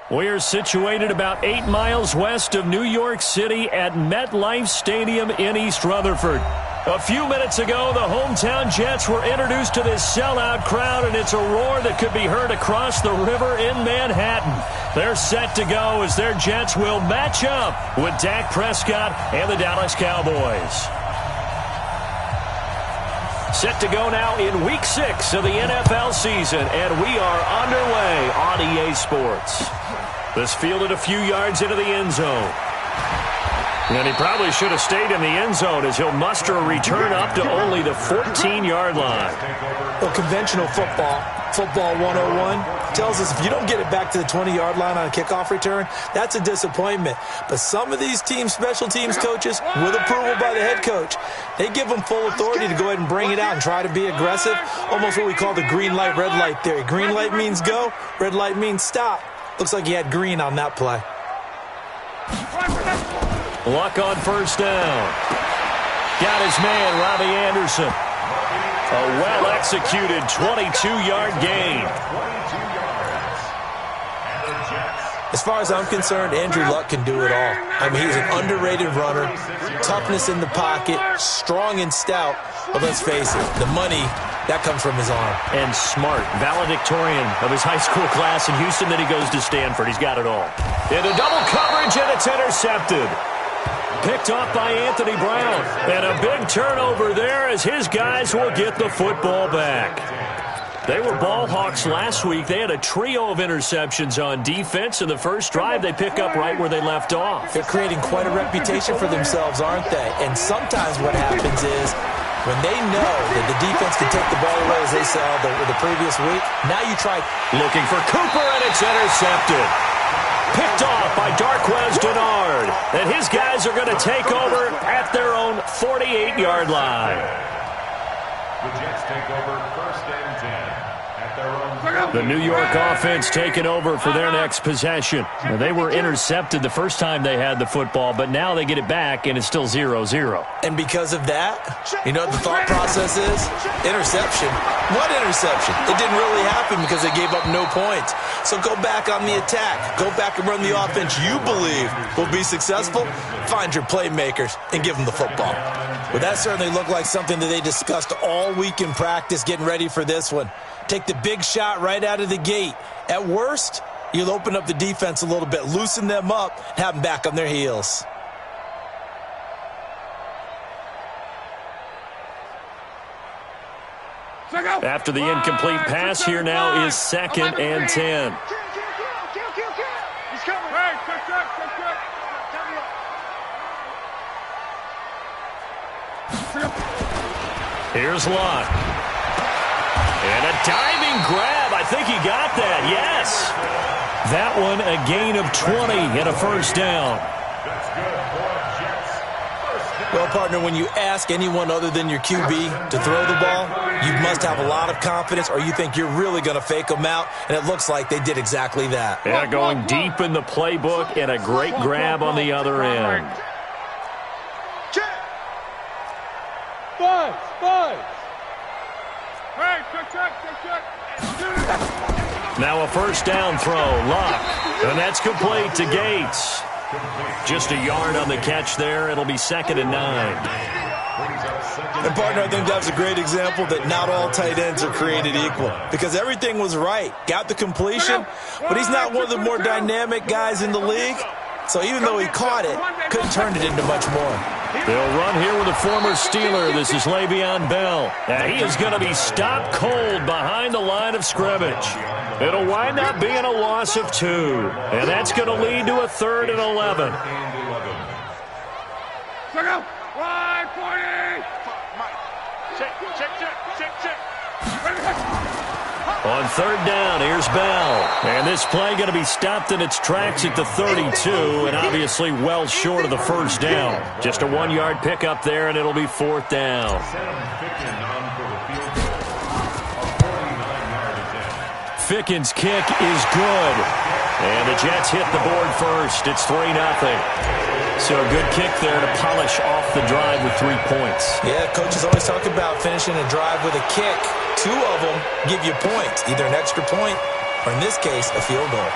We're situated about 8 miles west of New York City at MetLife Stadium in East Rutherford. A few minutes ago, the hometown Jets were introduced to this sellout crowd, and it's a roar that could be heard across the river in Manhattan. They're set to go as their Jets will match up with Dak Prescott and the Dallas Cowboys. Set to go now in Week 6 of the NFL season, and we are underway on EA Sports. This fielded a few yards into the end zone. And he probably should have stayed in the end zone as he'll muster a return up to only the 14-yard line. Well, conventional football 101, tells us if you don't get it back to the 20-yard line on a kickoff return, that's a disappointment. But some of these special teams coaches, with approval by the head coach, they give them full authority to go ahead and bring it out and try to be aggressive, almost what we call the green light, red light theory. Green light means go, red light means stop. Looks like he had green on that play. Luck on first down. Got his man, Robbie Anderson. A well-executed 22-yard gain. As far as I'm concerned, Andrew Luck can do it all. I mean, he's an underrated runner, toughness in the pocket, strong and stout. But let's face it, the money, that comes from his arm. And smart, valedictorian of his high school class in Houston, then he goes to Stanford. He's got it all. Into double coverage, and it's intercepted. Picked off by Anthony Brown. And a big turnover there as his guys will get the football back. They were ball hawks last week. They had a trio of interceptions on defense. In the first drive, they pick up right where they left off. They're creating quite a reputation for themselves, aren't they? And sometimes what happens is when they know that the defense can take the ball away, as they saw the previous week, now you try. Looking for Cooper, and it's intercepted. Picked off by Darquez Dennard. And his guys are going to take over at their own 48-yard line. The Jets take over first and 10 at their own. The New York offense taking over for their next possession. Now, they were intercepted the first time they had the football, but now they get it back, and it's still 0-0. And because of that, you know what the thought process is? Interception. What interception? It didn't really happen because they gave up no points. So go back on the attack. Go back and run the offense you believe will be successful. Find your playmakers and give them the football. But that certainly looked like something that they discussed all week in practice getting ready for this one. Take the big shot right out of the gate. At worst, you'll open up the defense a little bit, loosen them up, have them back on their heels. After the incomplete pass, here now is 2nd and 10. Here's Locke. And a diving grab. I think he got that. Yes. That one a gain of 20 and a first down. Well, partner, when you ask anyone other than your QB to throw the ball, you must have a lot of confidence or you think you're really going to fake them out, and it looks like they did exactly that. Yeah, going deep in the playbook and a great grab on the other end. Now a first down throw, Luck, and that's complete to Gates. Just a yard on the catch there. It'll be 2nd and 9. And, partner, I think that's a great example that not all tight ends are created equal because everything was right. Got the completion, but he's not one of the more dynamic guys in the league. So even though he caught it, couldn't turn it into much more. They'll run here with a former Steeler. This is Le'Veon Bell. And he is going to be stopped cold behind the line of scrimmage. It'll wind up being a loss of 2. And that's going to lead to a 3rd and 11. On 3rd down, here's Bell. And this play going to be stopped in its tracks at the 32, and obviously well short of the first down. Just a 1-yard pickup there, and it'll be 4th down. Ficken's kick is good. And the Jets hit the board first. It's 3-0. So a good kick there to polish off the drive with 3 points. Yeah, coaches always talk about finishing a drive with a kick. 2 of them give you points, either an extra point or, in this case, a field goal.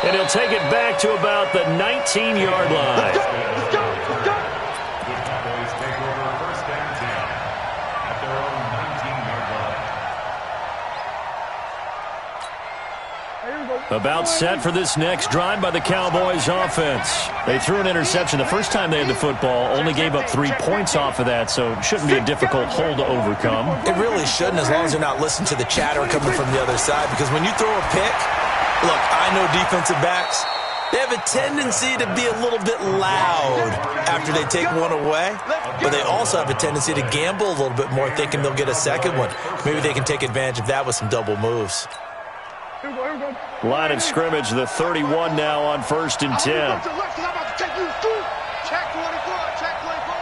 And he'll take it back to about the 19-yard line. The Cowboys take over first and 10 at their own 19-yard line. About set for this next drive by the Cowboys offense. They threw an interception the first time they had the football, only gave up 3 points off of that, so it shouldn't be a difficult hole to overcome. It really shouldn't, as long as they're not listening to the chatter coming from the other side, because when you throw a pick, look, I know defensive backs, they have a tendency to be a little bit loud after they take one away, but they also have a tendency to gamble a little bit more, thinking they'll get a second one. Maybe they can take advantage of that with some double moves. Line of scrimmage, the 31 now on first and 10. Check 24. Check 24.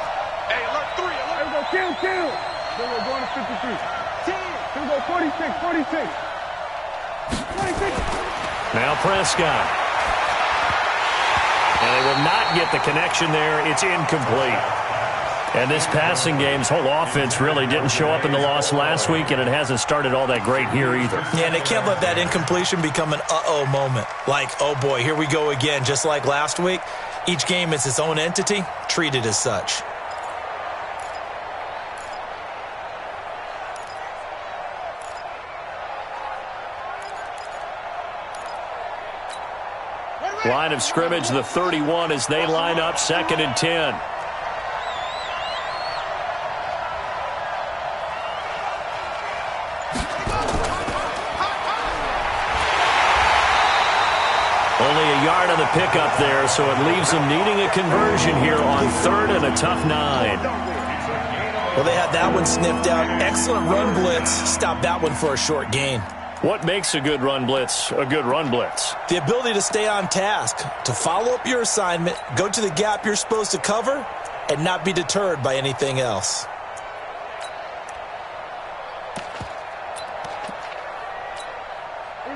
Hey, alert 3. Alert. Here we go. Kill. Then we're going to 53. 10. Here we go. 46. Now Prescott. And they will not get the connection there. It's incomplete. And this passing game's whole offense really didn't show up in the loss last week, and it hasn't started all that great here either. Yeah, and they can't let that incompletion become an uh-oh moment. Like, oh boy, here we go again, just like last week. Each game is its own entity, treated as such. Line of scrimmage, the 31 as they line up second and 10. Only a yard on the pickup there, so it leaves them needing a conversion here on third and a tough 9. Well, they had that one sniffed out. Excellent run blitz. Stopped that one for a short gain. What makes a good run blitz a good run blitz? The ability to stay on task, to follow up your assignment, go to the gap you're supposed to cover, and not be deterred by anything else.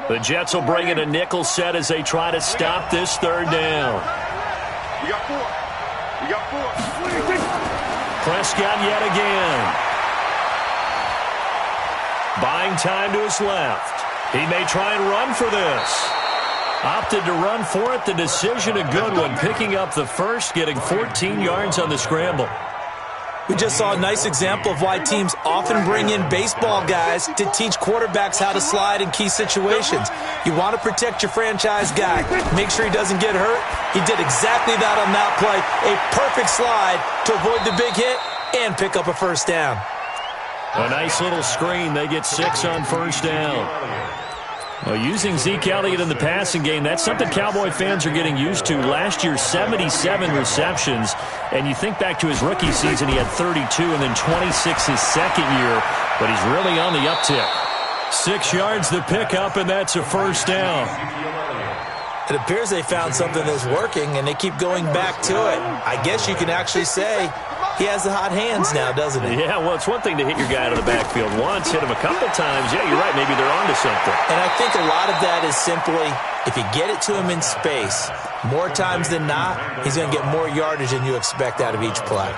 The Jets will bring in a nickel set as they try to stop this third down. We got 4. Prescott yet again. Buying time to his left. He may try and run for this. Opted to run for it. The decision a good one. Picking up the first, getting 14 yards on the scramble. We just saw a nice example of why teams often bring in baseball guys to teach quarterbacks how to slide in key situations. You want to protect your franchise guy. Make sure he doesn't get hurt. He did exactly that on that play. A perfect slide to avoid the big hit and pick up a first down. A nice little screen. They get 6 on first down. Well, using Zeke Elliott in the passing game, that's something Cowboy fans are getting used to. Last year, 77 receptions. And you think back to his rookie season, he had 32 and then 26 his second year. But he's really on the uptick. 6 yards the pickup, and that's a first down. It appears they found something that's working, and they keep going back to it. I guess you can actually say he has the hot hands now, doesn't he? Yeah, well, it's one thing to hit your guy out of the backfield once, hit him a couple times. Yeah, you're right. Maybe they're onto something. And I think a lot of that is simply if you get it to him in space, more times than not, he's going to get more yardage than you expect out of each play.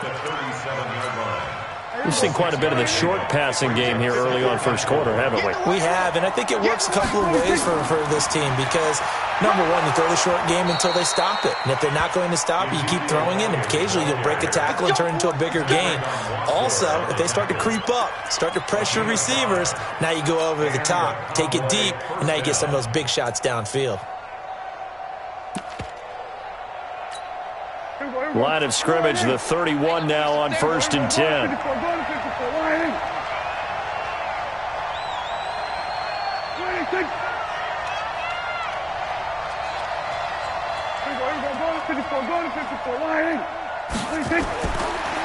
We've seen quite a bit of the short passing game here early on first quarter, haven't we? We have, and I think it works a couple of ways for this team because, number one, you throw the short game until they stop it. And if they're not going to stop it, you keep throwing it, and occasionally you'll break a tackle and turn it into a bigger gain. Also, if they start to creep up, start to pressure receivers, now you go over the top, take it deep, and now you get some of those big shots downfield. Line of scrimmage, the 31 now on first and 10.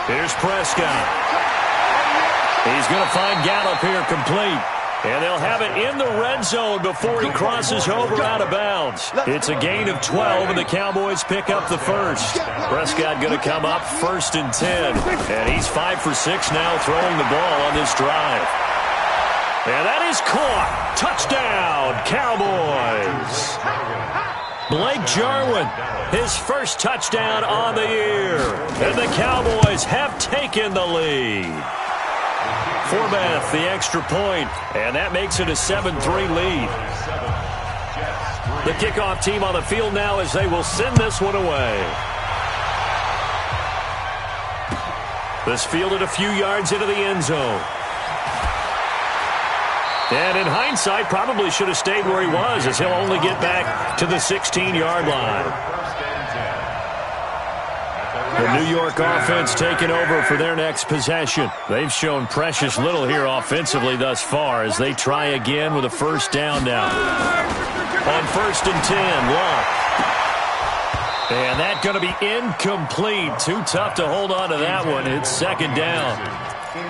Here's Prescott. He's going to find Gallup here complete. And they'll have it in the red zone before he crosses over out of bounds. It's a gain of 12, and the Cowboys pick up the first. Prescott going to come up first and 10. And he's 5 for 6 now throwing the ball on this drive. And that is caught. Touchdown, Cowboys. Blake Jarwin, his first touchdown on the year. And the Cowboys have taken the lead. Forbath, the extra point, and that makes it a 7-3 lead. The kickoff team on the field now as they will send this one away. This fielded a few yards into the end zone. And in hindsight, probably should have stayed where he was, as he'll only get back to the 16-yard line. The New York offense taking over for their next possession. They've shown precious little here offensively thus far as they try again with a first down now. On 1st and 10, Locke. And that's going to be incomplete. Too tough to hold on to that one. It's 2nd down.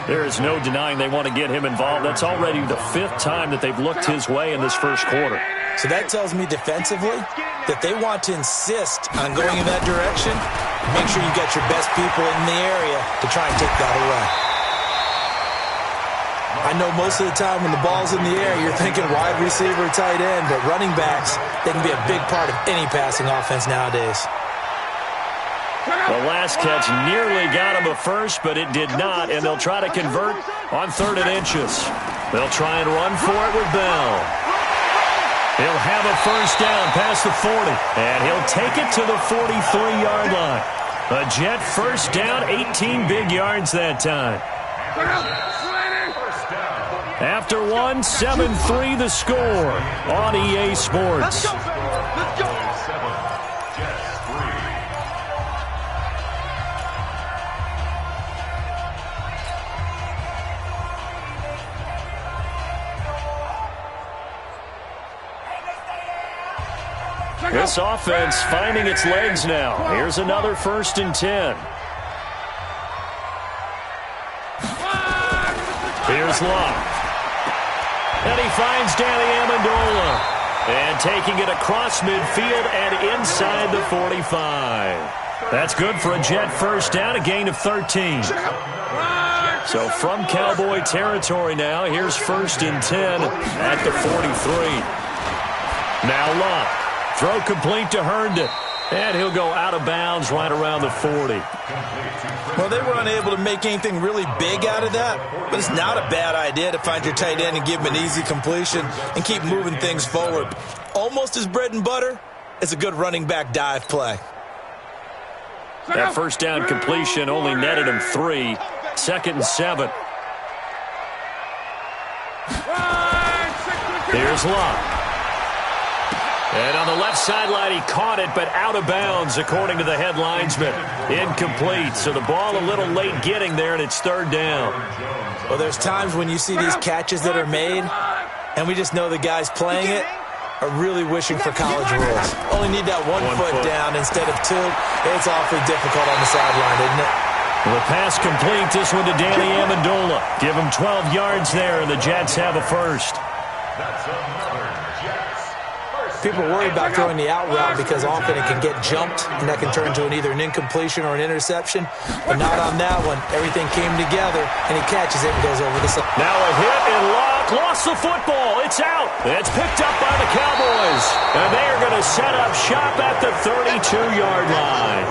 There is no denying they want to get him involved. That's already the 5th time that they've looked his way in this first quarter. So that tells me defensively that they want to insist on going in that direction. Make sure you get your best people in the area to try and take that away. I know most of the time when the ball's in the air, you're thinking wide receiver, tight end, but running backs, they can be a big part of any passing offense nowadays. The last catch nearly got him a first, but it did not, and they'll try to convert on 3rd and inches. They'll try and run for it with Bell. He'll have a first down past the 40, and he'll take it to the 43-yard line. A Jet first down, 18 big yards that time. After one, 7-3 the score on EA Sports. This offense finding its legs now. Here's another 1st and 10. Here's Locke. And he finds Danny Amendola. And taking it across midfield and inside the 45. That's good for a Jet first down, a gain of 13. So from Cowboy territory now, here's 1st and 10 at the 43. Now Locke. Throw complete to Herndon. And he'll go out of bounds right around the 40. Well, they were unable to make anything really big out of that, but it's not a bad idea to find your tight end and give him an easy completion and keep moving things forward. Almost as bread and butter as a good running back dive play. That first down completion only netted him 3. 2nd and 7. Here's Locke. And on the left sideline, he caught it, but out of bounds, according to the head linesman. Incomplete, so the ball a little late getting there, and it's 3rd down. Well, there's times when you see these catches that are made, and we just know the guys playing it are really wishing for college rules. Only need that one foot down instead of 2. It's awfully difficult on the sideline, isn't it? The pass complete, this one to Danny Amendola. Give him 12 yards there, and the Jets have a first. People worry about throwing the out route because often it can get jumped, and that can turn into either an incompletion or an interception. But not on that one. Everything came together, and he catches it and goes over the side. Now a hit, and Locke lost the football. It's out. It's picked up by the Cowboys. And they are going to set up shop at the 32-yard line.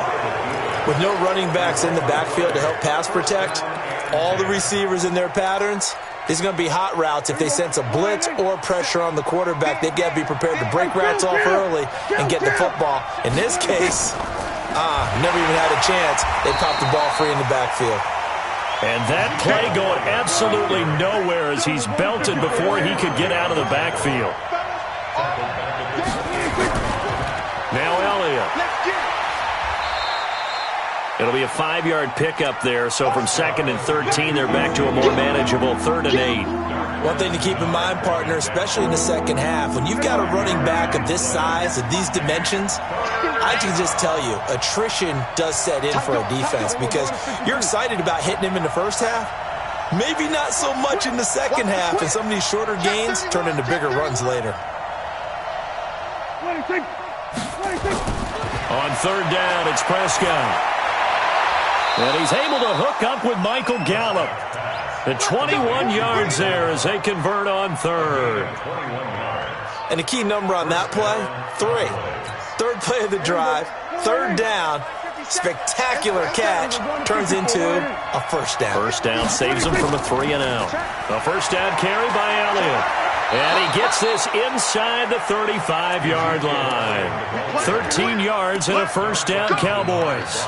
With no running backs in the backfield to help pass protect, all the receivers in their patterns, these are going to be hot routes. If they sense a blitz or pressure on the quarterback, they've got to be prepared to break routes off early and get the football. In this case, never even had a chance. They popped the ball free in the backfield. And that play going absolutely nowhere as he's belted before he could get out of the backfield. Now Elliott. It'll be a 5-yard pickup there, so from 2nd and 13, they're back to a more manageable 3rd and 8. One thing to keep in mind, partner, especially in the second half, when you've got a running back of this size, of these dimensions, I can just tell you, attrition does set in for a defense because you're excited about hitting him in the first half. Maybe not so much in the second half, and some of these shorter gains turn into bigger runs later. On 3rd down, it's Prescott. And he's able to hook up with Michael Gallup. The 21 yards there as they convert on 3rd. And the key number on that play, 3. 3rd play of the drive, 3rd down, spectacular catch, turns into a first down. First down saves him from a 3-and-out. A first down carry by Elliott. And he gets this inside the 35-yard line. 13 yards and a first down, Cowboys.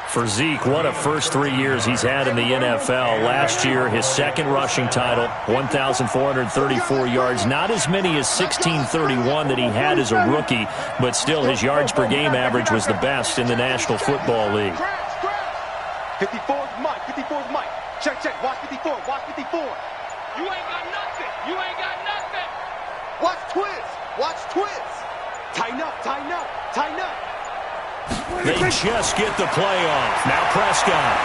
For Zeke, what a first 3 years he's had in the NFL. Last year, his second rushing title, 1,434 yards. Not as many as 1,631 that he had as a rookie, but still his yards per game average was the best in the National Football League. 54 is Mike. 54 is Mike. Check, check. Watch 54. Watch 54. You ain't got nothing. You ain't got nothing. Watch twist. Watch twist. Tighten up. Tighten up. Tighten up. They just get the play off. Now Prescott.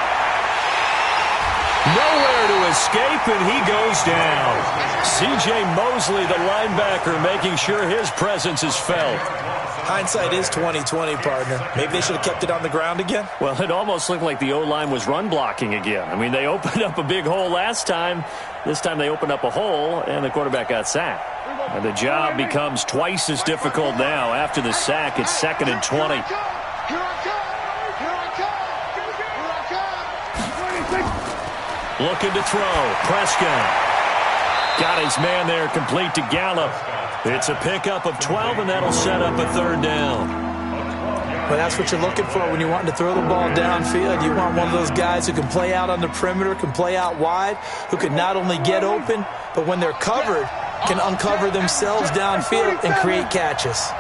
Nowhere to escape, and he goes down. C.J. Mosley, the linebacker, making sure his presence is felt. Hindsight is 20/20, partner. Maybe they should have kept it on the ground again. Well, it almost looked like the O-line was run blocking again. I mean, they opened up a big hole last time. This time they opened up a hole, and the quarterback got sacked. And the job becomes twice as difficult now. After the sack, it's 2nd and 20. Here I come. Here I come. Here I come. Looking to throw. Prescott. Got his man there, complete to Gallup. It's a pickup of 12, and that'll set up a 3rd down. Well, that's what you're looking for when you're wanting to throw the ball downfield. You want one of those guys who can play out on the perimeter, can play out wide, who can not only get open, but when they're covered, can uncover themselves downfield and create catches.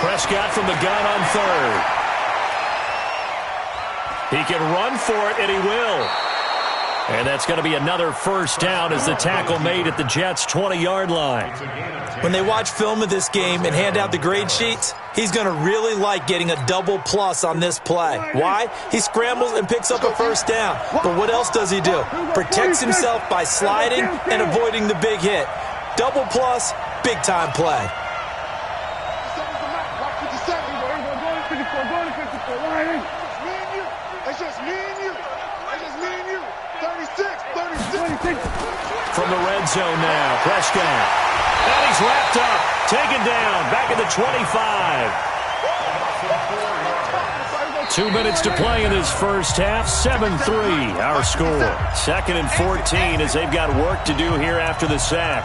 Prescott from the gun on 3rd. He can run for it, and he will. And that's going to be another first down as the tackle made at the Jets' 20-yard line. When they watch film of this game and hand out the grade sheets, he's going to really like getting a double plus on this play. Why? He scrambles and picks up a first down. But what else does he do? Protects himself by sliding and avoiding the big hit. Double plus, big-time play. It's just me and you. It's just me and you. 36. From the red zone now, Prescott. And he's wrapped up, taken down, back at the 25. 2 minutes to play in this first half, 7-3 our score. 2nd and 14 as they've got work to do here after the sack.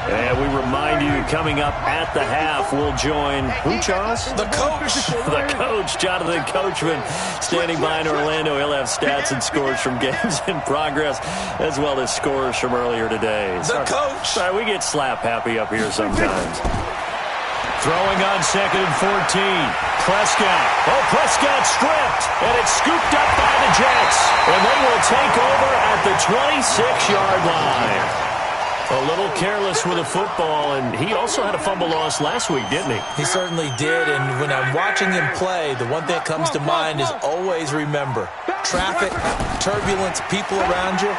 And we remind you, coming up at the half, we'll join who, Charles? The coach. The coach, Jonathan Coachman, standing by in Orlando. He'll have stats and scores from games in progress, as well as scores from earlier today. The coach. Sorry, we get slap happy up here sometimes. Throwing on 2nd and 14. Prescott. Oh, Prescott stripped, and it's scooped up by the Jets. And they will take over at the 26-yard line. A little careless with the football, and he also had a fumble loss last week, didn't he? He certainly did, and when I'm watching him play, the one thing that comes to mind is always remember, traffic, turbulence, people around you,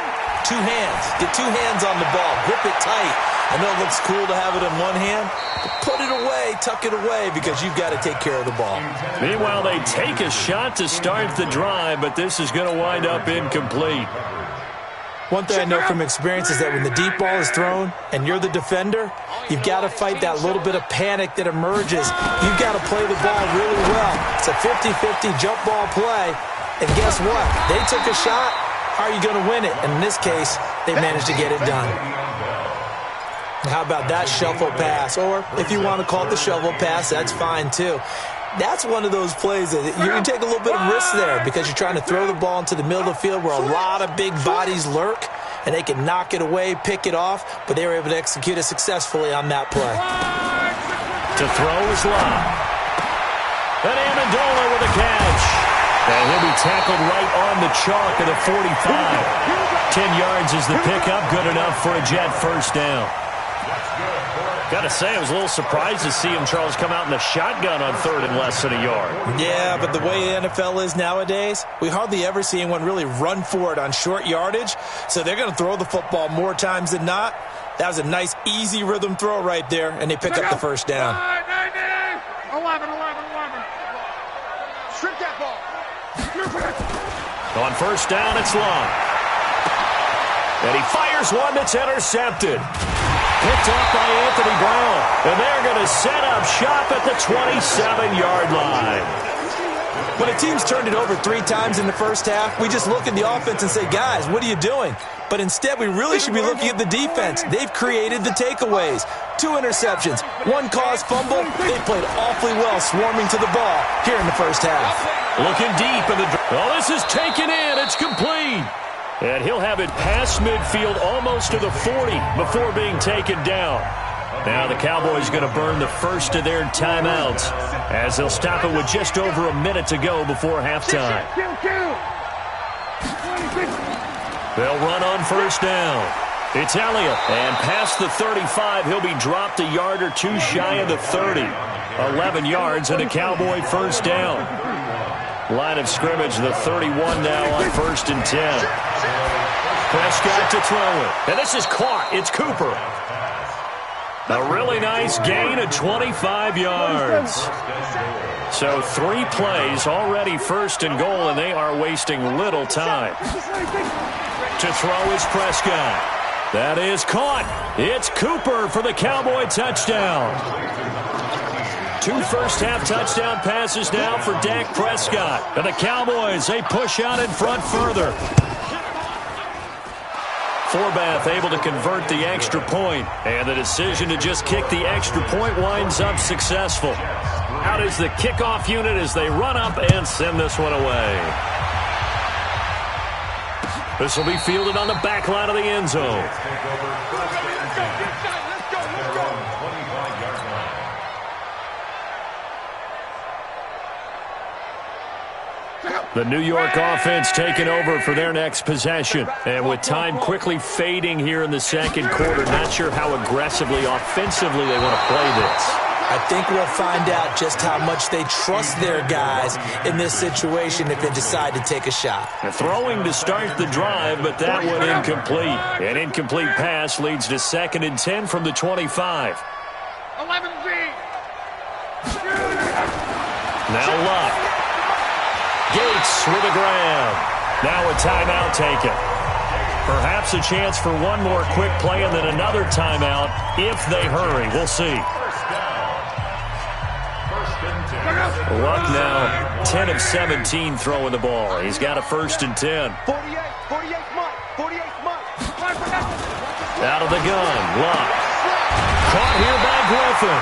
2 hands. Get 2 hands on the ball. Grip it tight. I know it looks cool to have it in one hand, but put it away, tuck it away, because you've got to take care of the ball. Meanwhile, they take a shot to start the drive, but this is going to wind up incomplete. One thing I know from experience is that when the deep ball is thrown and you're the defender, you've got to fight that little bit of panic that emerges. You've got to play the ball really well. It's a 50-50 jump ball play, and guess what? They took a shot. How are you going to win it? And in this case, they managed to get it done. How about that shuffle pass? Or if you want to call it the shovel pass, that's fine too. That's one of those plays that you can take a little bit of risk there because you're trying to throw the ball into the middle of the field where a lot of big bodies lurk, and they can knock it away, pick it off, but they were able to execute it successfully on that play. To throw is Lott. And Amendola with a catch. And he'll be tackled right on the chalk of the 45. 10 yards is the pickup, good enough for a Jet first down. Got to say, I was a little surprised to see him, Charles, come out in the shotgun on 3rd and less than a yard. Yeah, but the way the NFL is nowadays, we hardly ever see anyone really run for it on short yardage, so they're going to throw the football more times than not. That was a nice, easy rhythm throw right there, and they pick up the first down. 11. Strip that ball. On first down, it's Long. And he fires one that's intercepted. Picked up by Anthony Brown. And they're going to set up shop at the 27-yard line. team's turned it over 3 times in the first half. We just look at the offense and say, guys, what are you doing? But instead, we really should be looking at the defense. They've created the takeaways. 2 interceptions, 1 caused fumble. They played awfully well swarming to the ball here in the first half. Looking deep in the... Oh, this is taken in. It's complete. And he'll have it past midfield almost to the 40 before being taken down. Now the Cowboys going to burn the first of their timeouts as they'll stop it with just over a minute to go before halftime. They'll run on first down. It's Elliott. And past the 35, he'll be dropped a yard or 2 shy of the 30. 11 yards and a Cowboy first down. Line of scrimmage, the 31 now on 1st and 10. Prescott to throw it. And this is caught. It's Cooper. A really nice gain of 25 yards. So 3 plays, already 1st and goal, and they are wasting little time. To throw is Prescott. That is caught. It's Cooper for the Cowboy touchdown. 2 first-half touchdown passes now for Dak Prescott. And the Cowboys, they push out in front further. Forbath able to convert the extra point, and the decision to just kick the extra point winds up successful. Out is the kickoff unit as they run up and send this one away. This will be fielded on the back line of the end zone. The New York offense taking over for their next possession. And with time quickly fading here in the second quarter, not sure how aggressively, offensively they want to play this. I think we'll find out just how much they trust their guys in this situation if they decide to take a shot. Throwing to start the drive, but that one incomplete. An incomplete pass leads to 2nd and 10 from the 25. 11Z. Now Luck. Gates with a grab. Now a timeout taken. Perhaps a chance for one more quick play and then another timeout if they hurry. We'll see. Luck now 10 of 17 throwing the ball. He's got a 1st and 10. 48 Mike. 48 Mike. Out of the gun. Luck. Caught here by Griffin.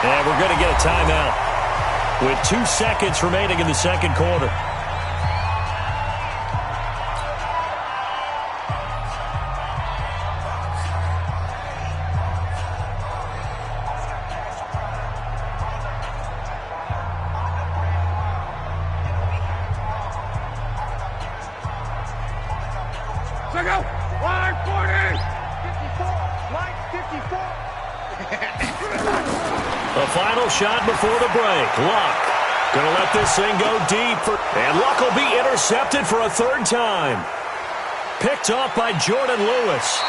And we're going to get a timeout with 2 seconds remaining in the second quarter. Shot before the break. Luck gonna let this thing go deep. And Luck will be intercepted for a 3rd time. Picked off by Jordan Lewis.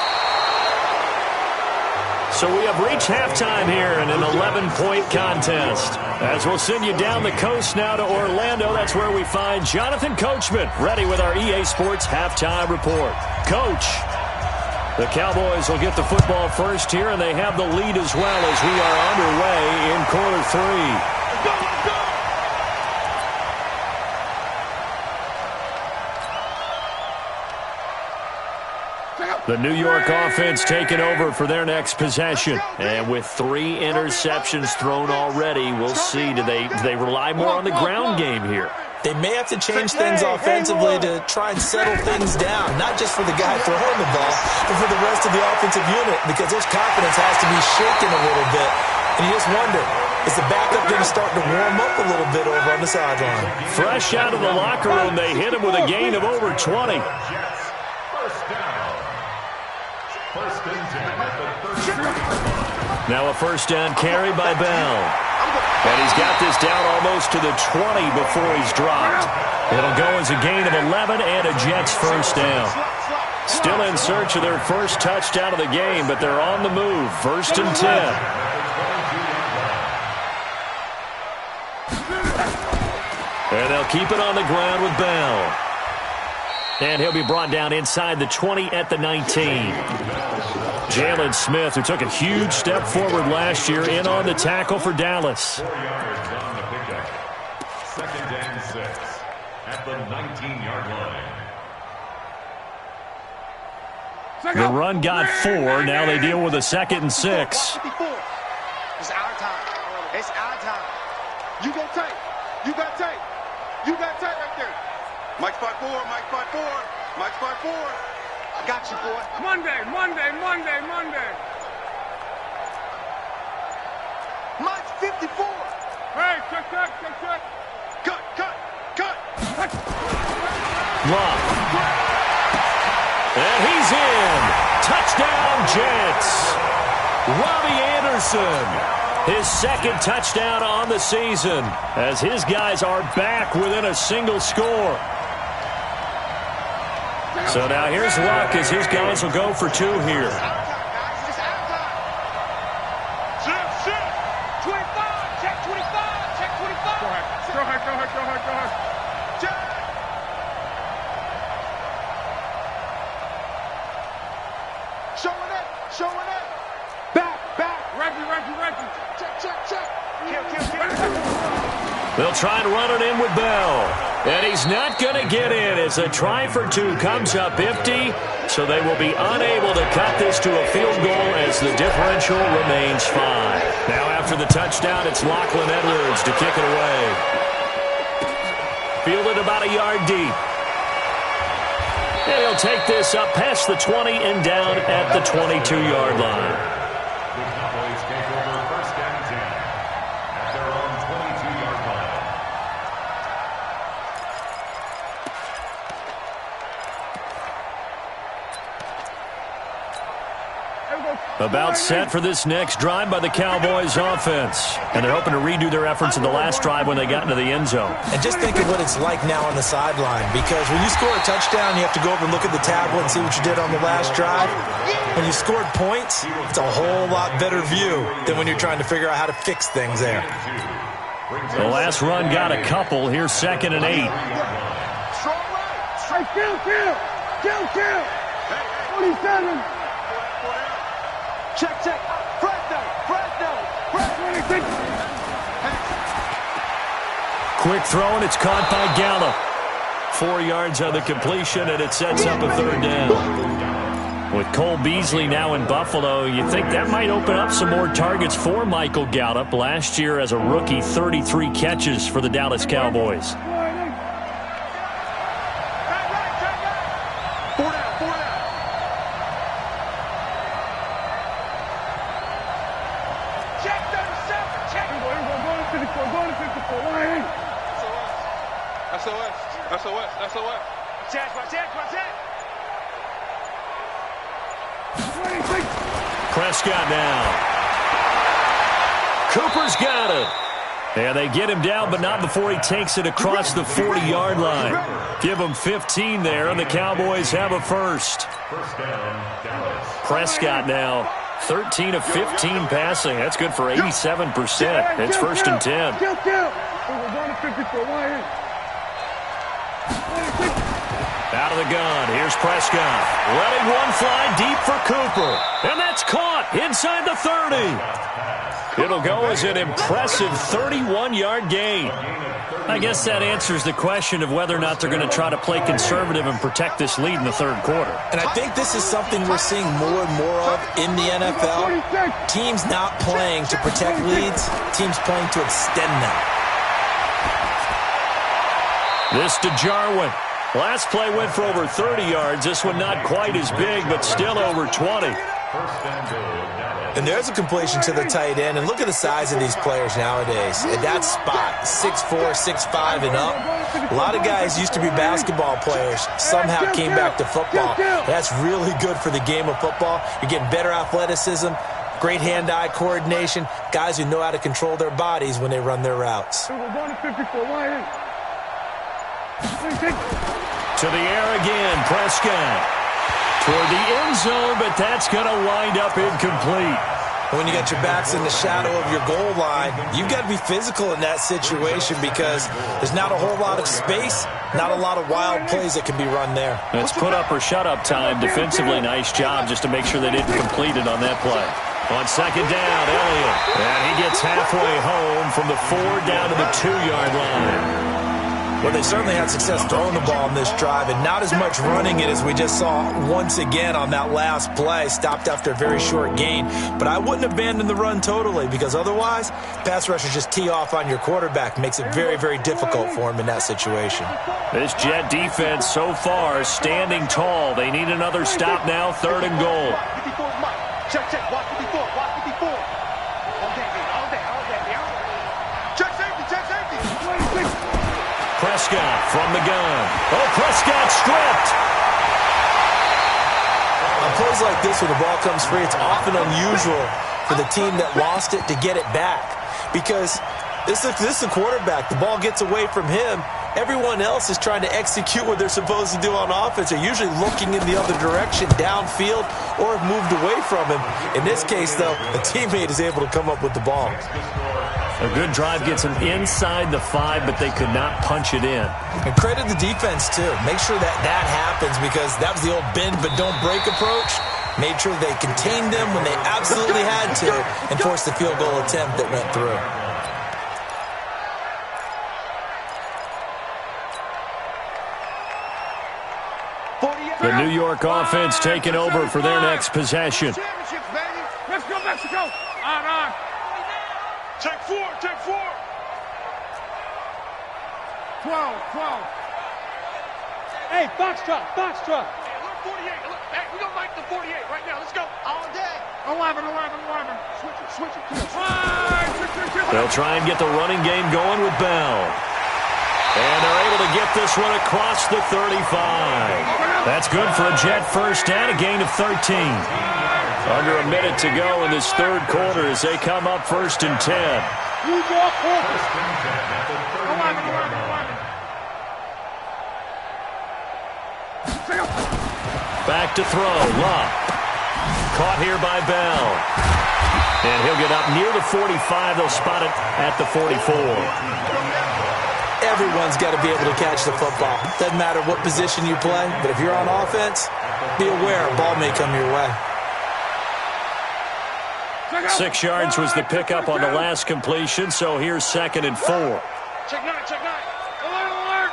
So we have reached halftime here in an 11-point contest. As we'll send you down the coast now to Orlando, that's where we find Jonathan Coachman ready with our EA Sports Halftime Report. Coach, the Cowboys will get the football first here, and they have the lead as well as we are underway in quarter 3. The New York offense taking over for their next possession. And with 3 interceptions thrown already, we'll see. Do they rely more on the ground game here? They may have to change things offensively to try and settle things down, not just for the guy throwing the ball, but for the rest of the offensive unit, because their confidence has to be shaken a little bit. And you just wonder, is the backup going to start to warm up a little bit over on the sideline? Fresh out of the locker room, they hit him with a gain of over 20. Now a 1st down carry by Bell. And he's got this down almost to the 20 before he's dropped. It'll go as a gain of 11 and a Jets 1st down. Still in search of their first touchdown of the game, but they're on the move. 1st and 10. And they'll keep it on the ground with Bell. And he'll be brought down inside the 20 at the 19. Jalen Smith, who took a huge step forward last year, in on the tackle for Dallas. 4 yards on the pickup. 2nd and 6. at the 19-yard line. The run got 4. Now they deal with a 2nd and 6. It's our time. It's our time. You go take. You got take. You got take right there. Mike 5-4. Mike 5-4. Mike 5-4. I got you, boy. Monday. Mike's 54. Hey, check. Cut. Lock. And he's in. Touchdown, Jets. Robbie Anderson, his 2nd touchdown on the season, as his guys are back within a single score. So now here's Luck as his guys will go for 2 here. Go ahead. Showing it. Back. Reggie. Check. Kill. They'll try and run it in with Bell. And he's not going to get in as a try for 2 comes up empty. So they will be unable to cut this to a field goal as the differential remains 5. Now after the touchdown, it's Lachlan Edwards to kick it away. Fielded about a yard deep. And he'll take this up past the 20 and down at the 22-yard line. The Cowboys take over 1st and 10 at their own 22-yard line. About set for this next drive by the Cowboys offense. And they're hoping to redo their efforts in the last drive when they got into the end zone. And just think of what it's like now on the sideline, because when you score a touchdown, you have to go over and look at the tablet and see what you did on the last drive. When you scored points, it's a whole lot better view than when you're trying to figure out how to fix things there. The last run got a couple. Here's 2nd and 8. Strong right. Kill. 47. Check. Fresno. Quick throw, and it's caught by Gallup. 4 yards on the completion, and it sets up a 3rd down. With Cole Beasley now in Buffalo, you think that might open up some more targets for Michael Gallup. Last year as a rookie, 33 catches for the Dallas Cowboys. SOS. Check. Prescott now. Cooper's got it. And they get him down, but not before he takes it across the 40-yard line. Give him 15 there, and the Cowboys have a 1st. Prescott now, 13 of 15 passing. That's good for 87%. It's 1st and 10. Out of the gun, here's Prescott. Letting one fly deep for Cooper. And that's caught inside the 30. It'll go as an impressive 31-yard gain. I guess that answers the question of whether or not they're going to try to play conservative and protect this lead in the 3rd quarter. And I think this is something we're seeing more and more of in the NFL. Teams not playing to protect leads, teams playing to extend them. This to Jarwin. Last play went for over 30 yards. This one not quite as big, but still over 20. And there's a completion to the tight end. And look at the size of these players nowadays. At that spot, 6'4", 6'5", and up. A lot of guys used to be basketball players. Somehow came back to football. That's really good for the game of football. You're getting better athleticism, great hand-eye coordination, guys who know how to control their bodies when they run their routes. To the air again, Prescott. Toward the end zone, but that's going to wind up incomplete. When you got your backs in the shadow of your goal line, you've got to be physical in that situation because there's not a whole lot of space, not a lot of wild plays that can be run there. It's put up or shut up time. Defensively, nice job just to make sure they didn't complete it on that play. On 2nd down, Elliott. And he gets halfway home from the 4 down to the 2-yard line. Well, they certainly had success throwing the ball on this drive and not as much running it as we just saw once again on that last play. Stopped after a very short gain. But I wouldn't abandon the run totally because otherwise, pass rushers just tee off on your quarterback. Makes it very, very difficult for him in that situation. This Jet defense so far standing tall. They need another stop now, 3rd and goal. 54 Mike. Check, watch 54, watch 54. All day. Check safety. Prescott from the gun. Oh, Prescott stripped. On plays like this where the ball comes free, it's often unusual for the team that lost it to get it back because this is the quarterback. The ball gets away from him. Everyone else is trying to execute what they're supposed to do on offense. They're usually looking in the other direction, downfield, or have moved away from him. In this case, though, a teammate is able to come up with the ball. A good drive gets them inside the 5, but they could not punch it in. And credit the defense, too. Make sure that happens because that was the old bend but don't break approach. Made sure they contained them when they absolutely had to and forced the field goal attempt that went through. The New York offense taking over for their next possession. Let's go, Mexico. On. Take 4. 12. Hey, box truck. Hey, look, 48. Look, hey, we're going to make the 48 right now. Let's go. All day. 11. Switch it. They'll try and get the running game going with Bell. And they're able to get this one across the 35. That's good for a Jet first down, a gain of 13. Under a minute to go in this 3rd quarter as they come up 1st and 10. Back to throw. Luck. Caught here by Bell. And he'll get up near the 45. They'll spot it at the 44. Everyone's got to be able to catch the football. Doesn't matter what position you play, but if you're on offense, be aware a ball may come your way. 6 yards was the pickup on the last completion, so here's 2nd and 4. Check 9. Alert.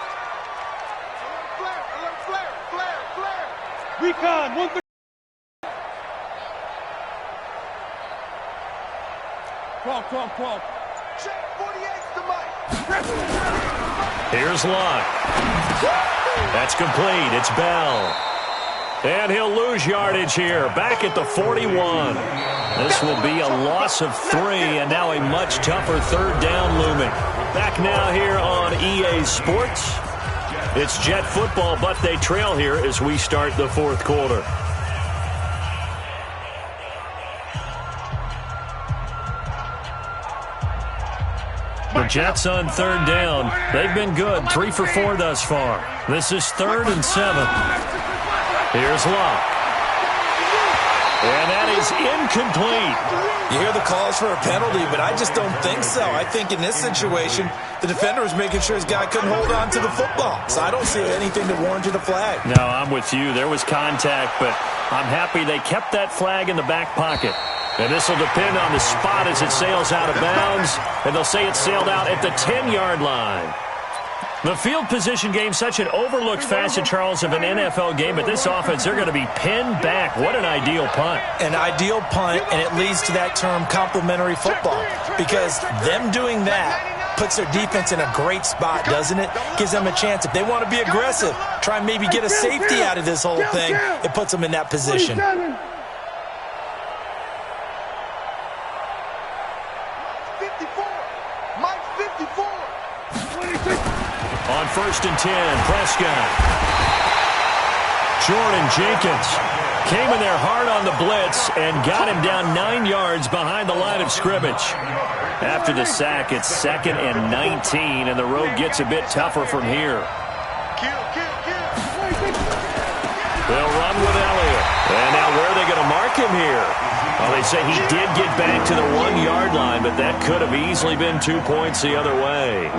Flare. Recon, 1 3. Twelve. Check 48's the mic. Here's Luck. That's complete. It's Bell. And he'll lose yardage here. Back at the 41. This will be a loss of 3, and now a much tougher 3rd down looming. Back now here on EA Sports. It's Jet football, but they trail here as we start the 4th quarter. The Jets on 3rd down. They've been good, 3 for 4 thus far. This is 3rd and 7. Here's Luck. And that is incomplete. You hear the calls for a penalty, but I just don't think so. I think in this situation, the defender was making sure his guy couldn't hold on to the football. So I don't see anything that warranted a flag. No, I'm with you. There was contact, but I'm happy they kept that flag in the back pocket. And this will depend on the spot as it sails out of bounds. And they'll say it sailed out at the 10-yard line. The field position game, such an overlooked facet, Charles, of an NFL game. But this offense, they're going to be pinned back. What an ideal punt. An ideal punt, and it leads to that term complementary football. Because them doing that puts their defense in a great spot, doesn't it? Gives them a chance. If they want to be aggressive, try and maybe get a safety out of this whole thing, it puts them in that position. On 1st and 10, Prescott. Jordan Jenkins came in there hard on the blitz and got him down 9 yards behind the line of scrimmage. After the sack, it's 2nd and 19, and the road gets a bit tougher from here. They'll run with Elliott. And now where are they going to mark him here? Well, they say he did get back to the 1-yard line, but that could have easily been 2 points the other way.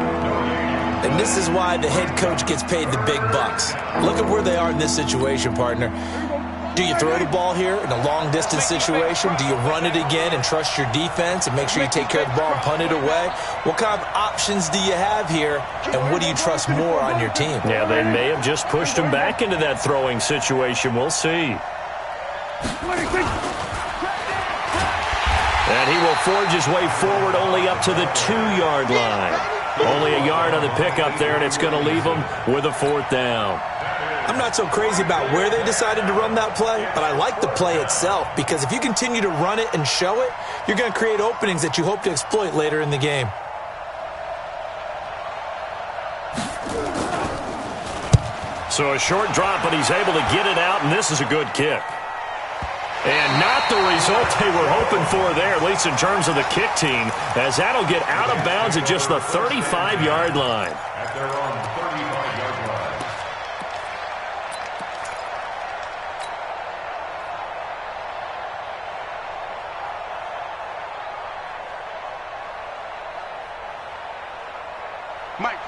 And this is why the head coach gets paid the big bucks. Look at where they are in this situation, partner. Do you throw the ball here in a long-distance situation? Do you run it again and trust your defense and make sure you take care of the ball and punt it away? What kind of options do you have here, and what do you trust more on your team? Yeah, they may have just pushed him back into that throwing situation. We'll see. And he will forge his way forward only up to the 2-yard line. Only a yard on the pickup there, and it's going to leave him with a 4th down. I'm not so crazy about where they decided to run that play, but I like the play itself because if you continue to run it and show it, you're going to create openings that you hope to exploit later in the game. So a short drop, but he's able to get it out, and this is a good kick. And not the result they were hoping for there, at least in terms of the kick team, as that'll get out of bounds at just the 35-yard line. At their own 35-yard line.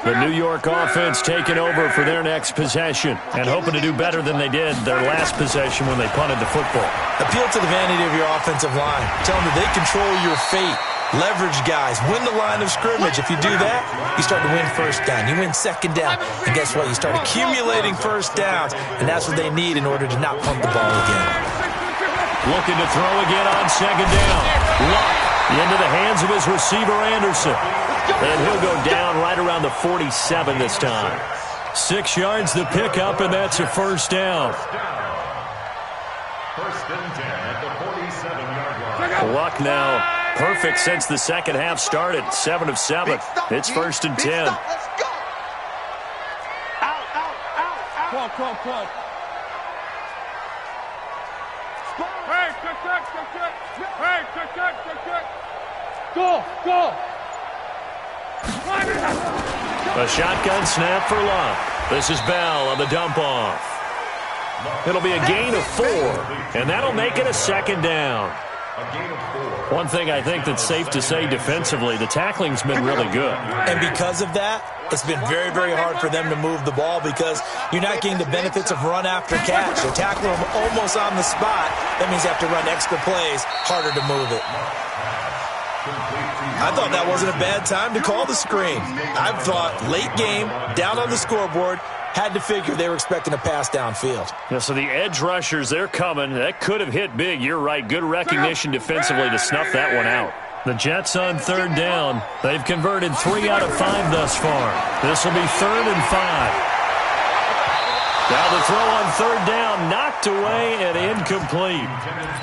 The New York offense taking over for their next possession and hoping to do better than they did their last possession when they punted the football. Appeal to the vanity of your offensive line. Tell them that they control your fate. Leverage guys. Win the line of scrimmage. If you do that, you start to win first down. You win second down. And guess what? You start accumulating first downs, and that's what they need in order to not punt the ball again. Looking to throw again on second down. Luck into the hands of his receiver, Anderson. And he'll go down right around the 47 this time. 6 yards the pickup, and that's a first down. First and 10 at the 47-yard line. Luck now perfect since the second half started. 7 of 7. It's first and 10. Let's go. Out. Come on. Hey, check. Go. A shotgun snap for Luck. This is Bell on the dump-off. It'll be a gain of 4, and that'll make it a second down. One thing I think that's safe to say defensively, the tackling's been really good. And because of that, it's been very, very hard for them to move the ball because you're not getting the benefits of run after catch. You tackle them almost on the spot. That means you have to run extra plays, harder to move it. I thought that wasn't a bad time to call the screen. I thought late game, down on the scoreboard, had to figure they were expecting a pass downfield. Yeah, so the edge rushers, they're coming. That could have hit big. You're right. Good recognition defensively to snuff that one out. The Jets on third down. They've converted 3 out of 5 thus far. This will be 3rd and 5. Now the throw on third down, knocked away and incomplete.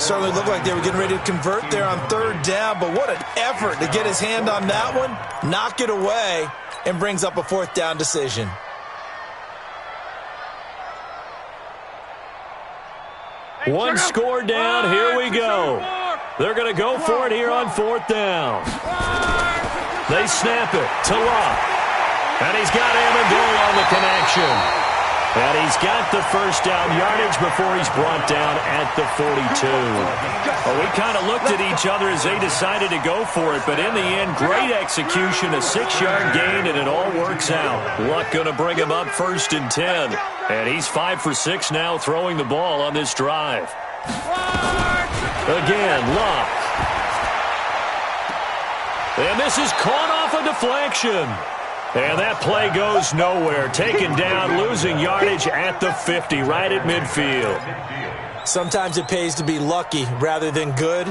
Certainly looked like they were getting ready to convert there on third down, but what an effort to get his hand on that one, knock it away, and brings up a 4th down decision. One score down, here we go. They're going to go for it here on 4th down. They snap it to Luck. And he's got Amendola on the connection. And he's got the first down yardage before he's brought down at the 42. Well, we kind of looked at each other as they decided to go for it, but in the end, great execution, a 6-yard gain, and it all works out. Luck going to bring him up 1st and 10. And he's 5 for 6 now throwing the ball on this drive. Again, Luck. And this is caught off a deflection. And that play goes nowhere. Taken down, losing yardage at the 50, right at midfield. Sometimes it pays to be lucky rather than good.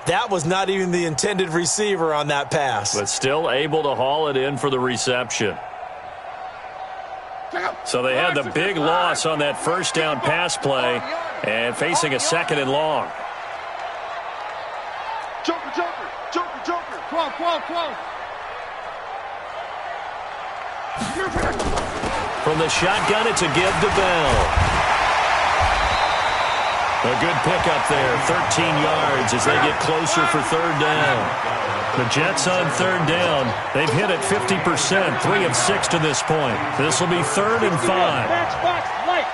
That was not even the intended receiver on that pass. But still able to haul it in for the reception. So they had the big loss on that first down pass play and facing a 2nd and long. Joker. Come on. From the shotgun, it's a give to Bell. A good pickup there, 13 yards as they get closer for third down. The Jets on third down. They've hit it 50%, 3 of 6 to this point. This will be 3rd and 5. Mike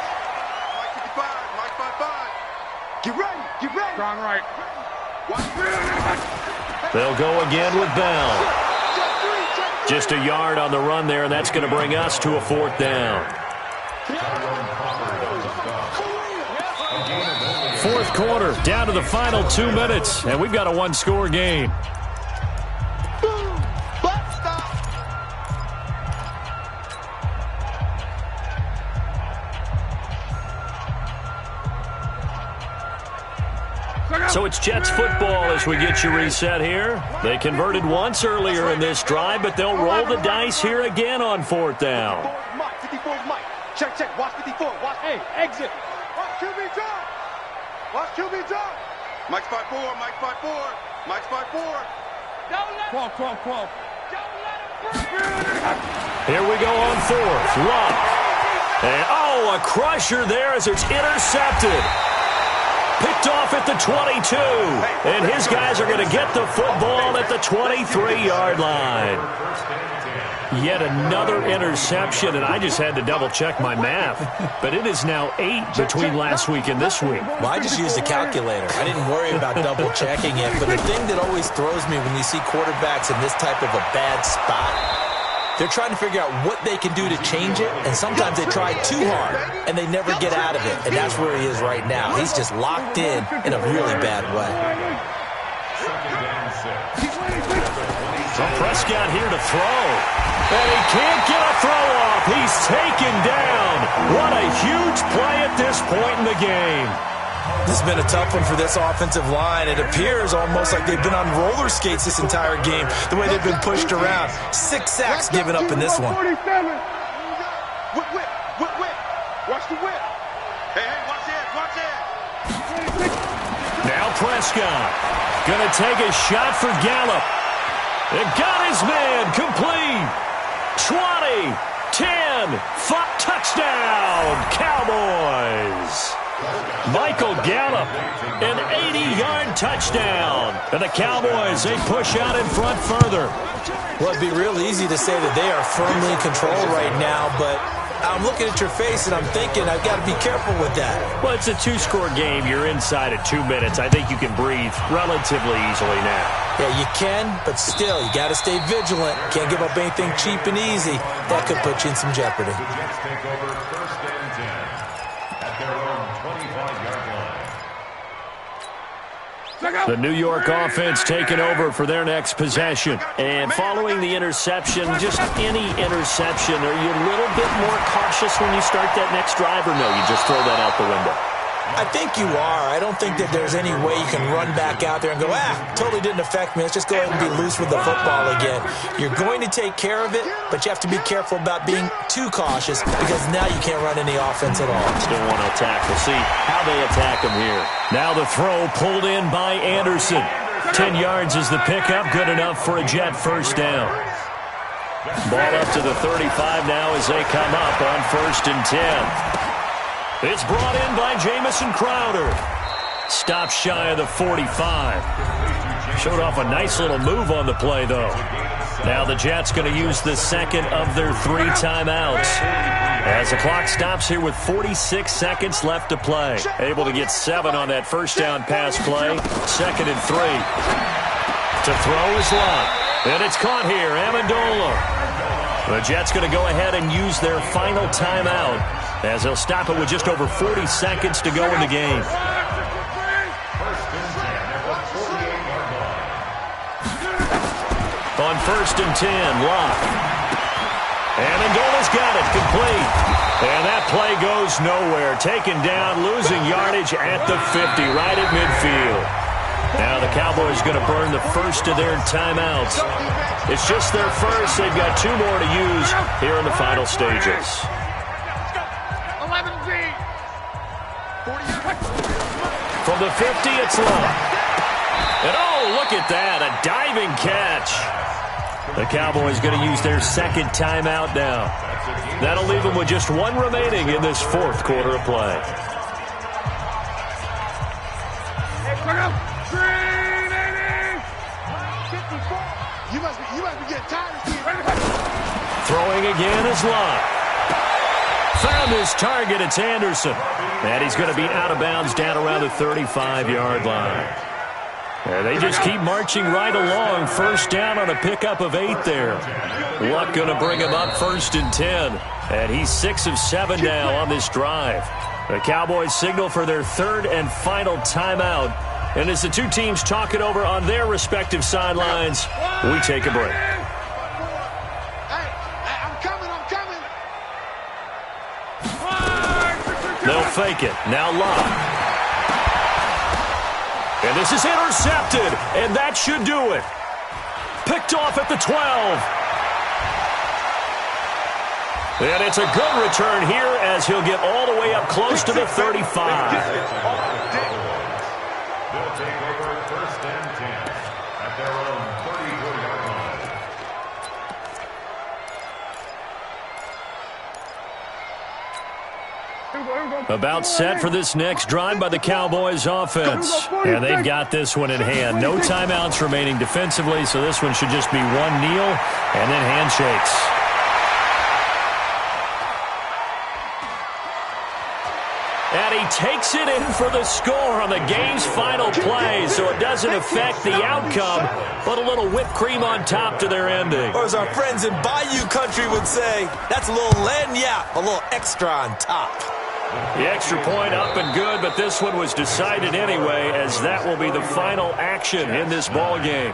55. Get ready. Strong right. They'll go again with Bell. Just a yard on the run there, and that's going to bring us to a 4th down. Fourth quarter, down to the final 2 minutes, and we've got a one-score game. So it's Jets football as we get you reset here. They converted once earlier in this drive, but they'll roll the dice here again on fourth down. 54's Mike. Check, check. Watch 54. Watch. Hey, exit. Watch QB jump. Watch QB jump. Mike's 5-4. Mike's 5-4. Mike's 5-4. Don't let him. 12. Don't let him breathe. Here we go on fourth. Luck. And, a crusher there as it's intercepted. Picked off at the 22. And his guys are going to get the football at the 23-yard line. Yet another interception, and I just had to double-check my math. But it is now 8 between last week and this week. Well, I just used a calculator. I didn't worry about double-checking it. But the thing that always throws me when you see quarterbacks in this type of a bad spot, they're trying to figure out what they can do to change it, and sometimes they try too hard, and they never get out of it. And that's where he is right now. He's just locked in a really bad way. So Prescott here to throw. And he can't get a throw off. He's taken down. What a huge play at this point in the game. This has been a tough one for this offensive line. It appears almost like they've been on roller skates this entire game, the way they've been pushed around. 6 sacks given up in this one. Whip. Watch the whip. Hey, watch it. Now Prescott going to take a shot for Gallup. It got his man complete. 20, 10, 5, touchdown, Cowboys. Michael Gallup, an 80-yard touchdown. And the Cowboys, they push out in front further. Well, it'd be real easy to say that they are firmly in control right now, but I'm looking at your face and I'm thinking I've got to be careful with that. Well, it's a 2-score game. You're inside at 2 minutes. I think you can breathe relatively easily now. Yeah, you can, but still, you got to stay vigilant. Can't give up anything cheap and easy. That could put you in some jeopardy. The Jets take over first and 10 at their own 25-yard line. The New York offense taking over for their next possession. And following the interception, just any interception, are you a little bit more cautious when you start that next drive, or no, you just throw that out the window? I think you are. I don't think that there's any way you can run back out there and go, totally didn't affect me. Let's just go ahead and be loose with the football again. You're going to take care of it, but you have to be careful about being too cautious because now you can't run any offense at all. Still want to attack. We'll see how they attack him here. Now the throw pulled in by Anderson. 10 yards is the pickup. Good enough for a Jet first down. Ball up to the 35 now as they come up on 1st and 10. It's brought in by Jamison Crowder. Stopped shy of the 45. Showed off a nice little move on the play, though. Now the Jets going to use the second of their 3 timeouts. As the clock stops here with 46 seconds left to play. Able to get 7 on that first down pass play. 2nd and 3. To throw is Luck. And it's caught here, Amendola. The Jets going to go ahead and use their final timeout, as they'll stop it with just over 40 seconds to go in the game. On 1st and 10, Luck. Amendola's got it, complete. And that play goes nowhere. Taken down, losing yardage at the 50, right at midfield. Now the Cowboys going to burn the first of their timeouts. It's just their first. They've got 2 more to use here in the final stages. From the 50, it's Luck. And look at that, a diving catch. The Cowboys going to use their second timeout now. That'll leave them with just 1 remaining in this 4th quarter of play. You must be getting tired of seeing. Throwing again is Luck. Found his target, it's Anderson. And he's going to be out of bounds down around the 35-yard line. And they just keep marching right along. First down on a pickup of 8 there. Luck going to bring him up 1st and 10. And he's 6 of 7 now on this drive. The Cowboys signal for their third and final timeout. And as the two teams talk it over on their respective sidelines, we take a break. Hey, I'm coming. They'll fake it. Now Love. And this is intercepted. And that should do it. Picked off at the 12. And it's a good return here as he'll get all the way up close to the 35. They'll take over first and 10 at their own 34-yard line. About set for this next drive by the Cowboys offense. And they've got this one in hand. No timeouts remaining defensively, so this one should just be one kneel and then handshakes. And he takes it in for the score on the game's final play, so it doesn't affect the outcome, but a little whipped cream on top to their ending. Or as our friends in Bayou Country would say, that's a little lagniappe, a little extra on top. The extra point up and good, but this one was decided anyway, as that will be the final action in this ball game.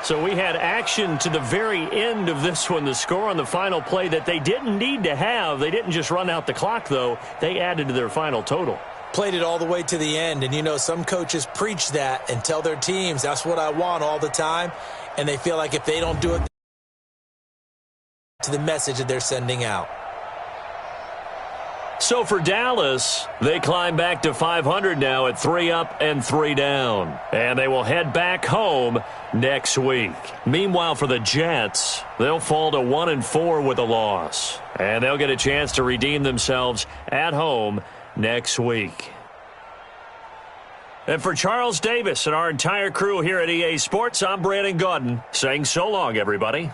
So we had action to the very end of this one, the score on the final play that they didn't need to have. They didn't just run out the clock, though. They added to their final total. Played it all the way to the end, and you know some coaches preach that and tell their teams, that's what I want all the time, and they feel like if they don't do it, to the message that they're sending out. So for Dallas, they climb back to 500 now at 3 up and 3 down. And they will head back home next week. Meanwhile, for the Jets, they'll fall to 1-4 with a loss. And they'll get a chance to redeem themselves at home next week. And for Charles Davis and our entire crew here at EA Sports, I'm Brandon Gaudin saying so long, everybody.